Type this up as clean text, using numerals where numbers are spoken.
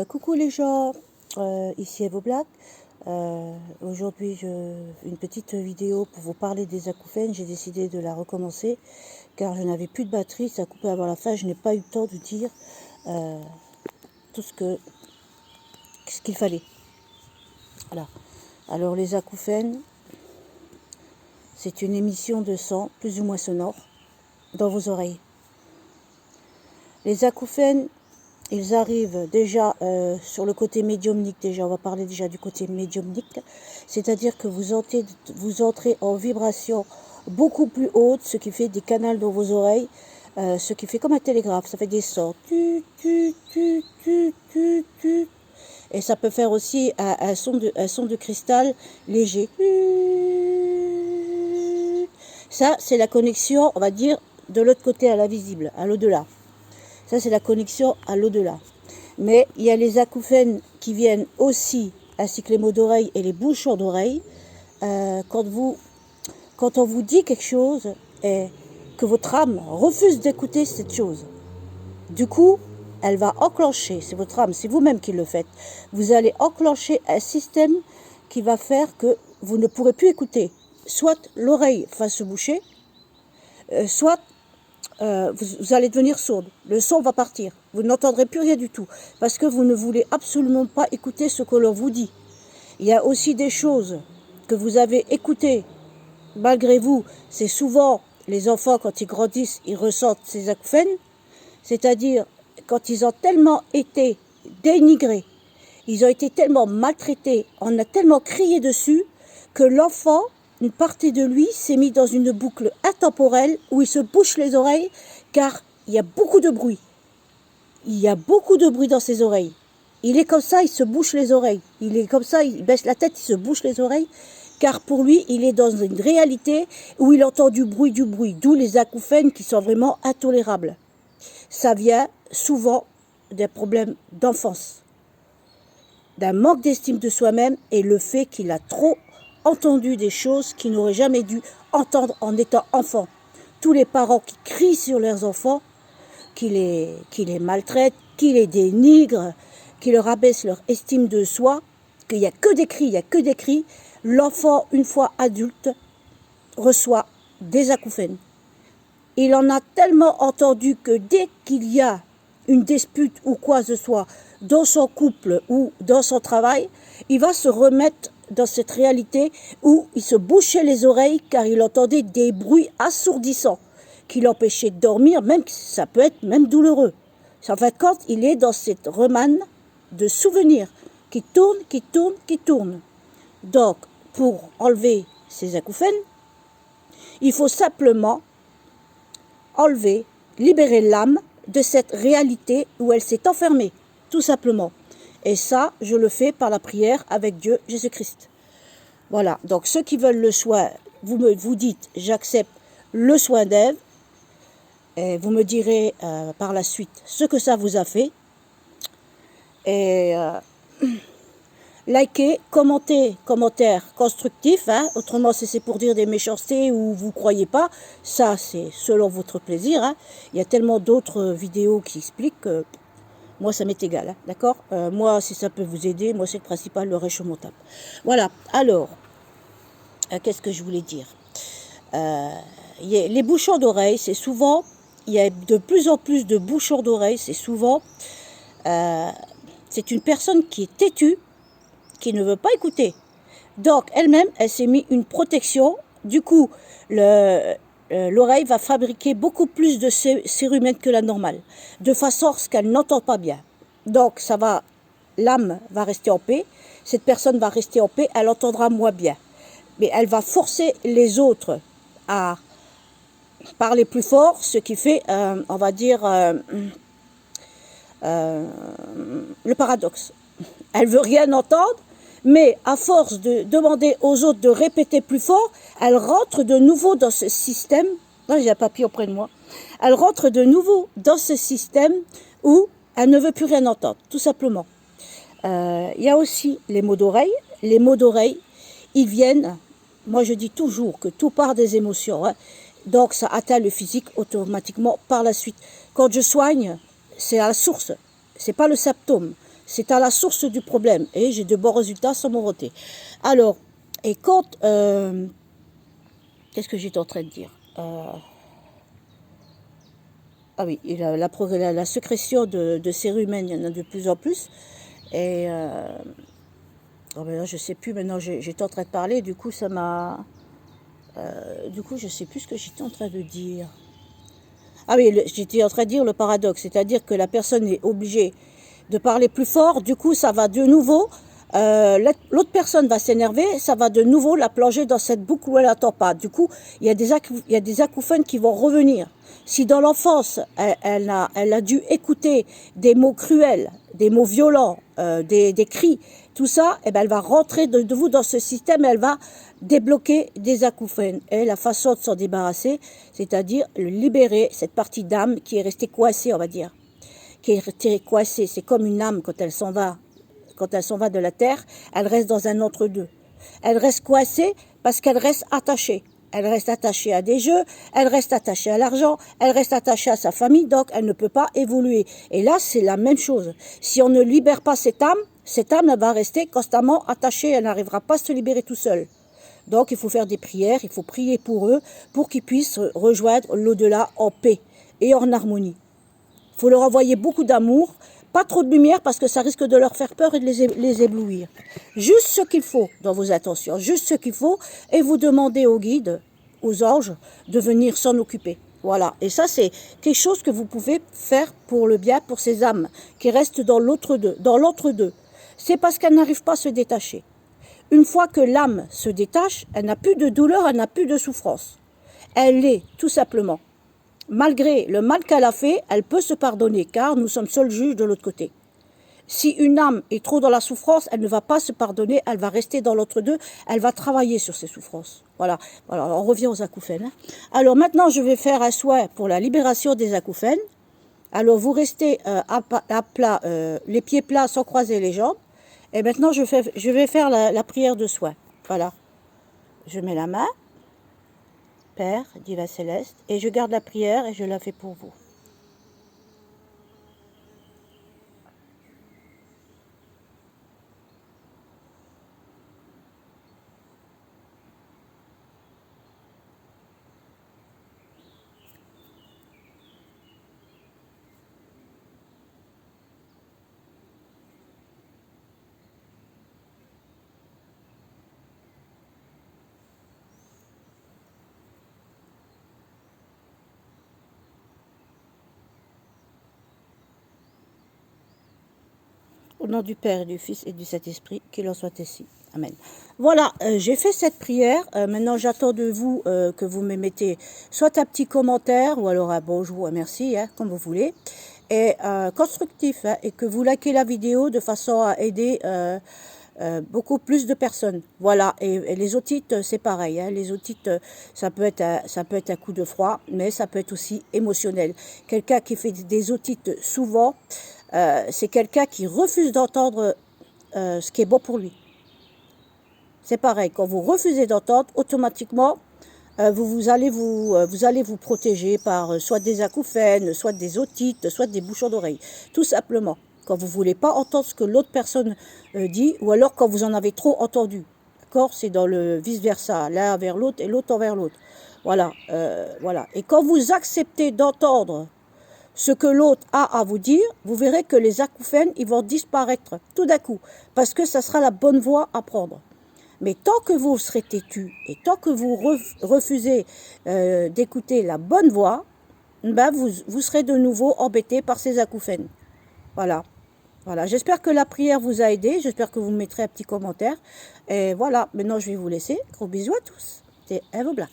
Coucou les gens, ici Evo Black. Aujourd'hui, une petite vidéo pour vous parler des acouphènes. J'ai décidé de la recommencer car je n'avais plus de batterie, ça a coupé avant la fin. Je n'ai pas eu le temps de dire tout ce qu'il fallait. Voilà. Alors les acouphènes, c'est une émission de son plus ou moins sonore dans vos oreilles. Les acouphènes, ils arrivent déjà sur le côté médiumnique. Déjà, on va parler déjà du côté médiumnique. C'est-à-dire que vous entrez en vibration beaucoup plus haute, ce qui fait des canaux dans vos oreilles, ce qui fait comme un télégraphe. Ça fait des sons. Et ça peut faire aussi un son de cristal léger. Ça, c'est la connexion, on va dire, de l'autre côté à l'invisible, à l'au-delà. Ça, c'est la connexion à l'au-delà. Mais il y a les acouphènes qui viennent aussi, ainsi que les maux d'oreille et les bouchons d'oreille. Quand on vous dit quelque chose et que votre âme refuse d'écouter cette chose, du coup, elle va enclencher, c'est votre âme, c'est vous-même qui le faites. Vous allez enclencher un système qui va faire que vous ne pourrez plus écouter. Soit l'oreille va se boucher, soit vous allez devenir sourde. Le son va partir. Vous n'entendrez plus rien du tout. Parce que vous ne voulez absolument pas écouter ce que l'on vous dit. Il y a aussi des choses que vous avez écoutées malgré vous. C'est souvent les enfants, quand ils grandissent, ils ressentent ces acouphènes. C'est-à-dire, quand ils ont tellement été dénigrés, ils ont été tellement maltraités, on a tellement crié dessus, que l'enfant, une partie de lui s'est mis dans une boucle intemporelle où il se bouche les oreilles car il y a beaucoup de bruit. Il y a beaucoup de bruit dans ses oreilles. Il est comme ça, il se bouche les oreilles. Il est comme ça, il baisse la tête, il se bouche les oreilles car pour lui, il est dans une réalité où il entend du bruit, d'où les acouphènes qui sont vraiment intolérables. Ça vient souvent des problèmes d'enfance, d'un manque d'estime de soi-même et le fait qu'il a trop entendu des choses qu'il n'aurait jamais dû entendre en étant enfant. Tous les parents qui crient sur leurs enfants, qui les maltraitent, qui les dénigrent, qui leur abaissent leur estime de soi, qu'il n'y a que des cris, il n'y a que des cris, l'enfant, une fois adulte, reçoit des acouphènes. Il en a tellement entendu que dès qu'il y a une dispute ou quoi que ce soit dans son couple ou dans son travail, il va se remettre dans cette réalité où il se bouchait les oreilles car il entendait des bruits assourdissants qui l'empêchaient de dormir, même ça peut être même douloureux. En fait, quand il est dans cette remane de souvenirs qui tourne. Donc, pour enlever ces acouphènes, il faut simplement enlever, libérer l'âme de cette réalité où elle s'est enfermée, tout simplement. Et ça, je le fais par la prière avec Dieu, Jésus-Christ. Voilà, donc ceux qui veulent le soin, vous dites, j'accepte le soin d'Ève, et vous me direz par la suite ce que ça vous a fait. Et likez, commentez, commentaires constructifs, hein. Autrement si c'est pour dire des méchancetés ou vous croyez pas, ça c'est selon votre plaisir, hein. Il y a tellement d'autres vidéos qui expliquent que moi ça m'est égal, hein, d'accord. Moi si ça peut vous aider, moi c'est le principal, le reste je m'en tape. Voilà, alors, qu'est-ce que je voulais dire, les bouchons d'oreilles, c'est souvent, il y a de plus en plus de bouchons d'oreilles, c'est souvent, c'est une personne qui est têtue, qui ne veut pas écouter. Donc, elle-même, elle s'est mis une protection. Du coup, l'oreille va fabriquer beaucoup plus de cérumen que la normale, de façon à ce qu'elle n'entend pas bien. Donc, l'âme va rester en paix. Cette personne va rester en paix, elle entendra moins bien. Mais elle va forcer les autres à parler plus fort, ce qui fait, on va dire, le paradoxe. Elle veut rien entendre, mais à force de demander aux autres de répéter plus fort, elle rentre de nouveau dans ce système. Là, j'ai un papier auprès de moi. Elle rentre de nouveau dans ce système où elle ne veut plus rien entendre, tout simplement. Il y a aussi les maux d'oreille. Les maux d'oreille, ils viennent, moi je dis toujours que tout part des émotions, hein. Donc ça atteint le physique automatiquement par la suite. Quand je soigne, c'est à la source, c'est pas le symptôme. C'est à la source du problème. Et j'ai de bons résultats sans m'en. Alors, et quand... qu'est-ce que j'étais en train de dire Ah oui, la sécrétion de cérumen, il y en a de plus en plus. Et oh ben là, je sais plus, maintenant j'étais en train de parler, du coup ça m'a... du coup je sais plus ce que j'étais en train de dire. Ah oui, j'étais en train de dire le paradoxe, c'est-à-dire que la personne est obligée de parler plus fort, du coup ça va de nouveau, l'autre personne va s'énerver, ça va de nouveau la plonger dans cette boucle où elle n'attend pas. Du coup, il y a des acouphènes qui vont revenir. Si dans l'enfance, elle a dû écouter des mots cruels, des mots violents, des cris, tout ça, eh ben, elle va rentrer de vous dans ce système, elle va débloquer des acouphènes. Et la façon de s'en débarrasser, c'est-à-dire libérer cette partie d'âme qui est restée coincée, on va dire. Qui est restée coincée. C'est comme une âme quand elle s'en va. Quand elle s'en va de la terre, elle reste dans un entre-deux. Elle reste coincée parce qu'elle reste attachée. Elle reste attachée à des jeux, elle reste attachée à l'argent, elle reste attachée à sa famille, donc elle ne peut pas évoluer. Et là, c'est la même chose. Si on ne libère pas cette âme, elle va rester constamment attachée, elle n'arrivera pas à se libérer tout seul. Donc il faut faire des prières, il faut prier pour eux, pour qu'ils puissent rejoindre l'au-delà en paix et en harmonie. Il faut leur envoyer beaucoup d'amour, pas trop de lumière parce que ça risque de leur faire peur et de les éblouir. Juste ce qu'il faut dans vos intentions, juste ce qu'il faut, et vous demandez aux guides, aux anges, de venir s'en occuper. Voilà, et ça c'est quelque chose que vous pouvez faire pour le bien, pour ces âmes qui restent dans l'entre-deux. C'est parce qu'elles n'arrivent pas à se détacher. Une fois que l'âme se détache, elle n'a plus de douleur, elle n'a plus de souffrance. Elle est, tout simplement. Malgré le mal qu'elle a fait, elle peut se pardonner, car nous sommes seuls juges de l'autre côté. Si une âme est trop dans la souffrance, elle ne va pas se pardonner, elle va rester dans l'entre-deux, elle va travailler sur ses souffrances. Voilà, on revient aux acouphènes. Alors maintenant, je vais faire un soin pour la libération des acouphènes. Alors vous restez à plat, les pieds plats sans croiser les jambes. Et maintenant, je vais faire la prière de soin. Voilà. Je mets la main. Père, divin céleste, et je garde la prière et je la fais pour vous. Au nom du Père et du Fils et du Saint-Esprit, qu'il en soit ainsi. Amen. Voilà, j'ai fait cette prière. Maintenant, j'attends de vous que vous me mettez soit un petit commentaire ou alors un bonjour, un merci, comme vous voulez, et constructif, et que vous likez la vidéo de façon à aider beaucoup plus de personnes. Voilà, et les otites, c'est pareil. Les otites, ça peut être un coup de froid, mais ça peut être aussi émotionnel. Quelqu'un qui fait des otites souvent, c'est quelqu'un qui refuse d'entendre ce qui est bon pour lui. C'est pareil, quand vous refusez d'entendre, automatiquement, vous allez vous protéger par soit des acouphènes, soit des otites, soit des bouchons d'oreilles. Tout simplement, quand vous ne voulez pas entendre ce que l'autre personne dit, ou alors quand vous en avez trop entendu. D'accord? C'est dans le vice-versa, l'un vers l'autre et l'autre envers l'autre. Voilà, voilà. Et quand vous acceptez d'entendre ce que l'autre a à vous dire, vous verrez que les acouphènes, ils vont disparaître tout d'un coup, parce que ça sera la bonne voie à prendre. Mais tant que vous serez têtu et tant que vous refusez d'écouter la bonne voix, ben vous serez de nouveau embêté par ces acouphènes. Voilà. Voilà. J'espère que la prière vous a aidé. J'espère que vous me mettrez un petit commentaire. Et voilà. Maintenant, je vais vous laisser. Gros bisous à tous. C'était Eve Black.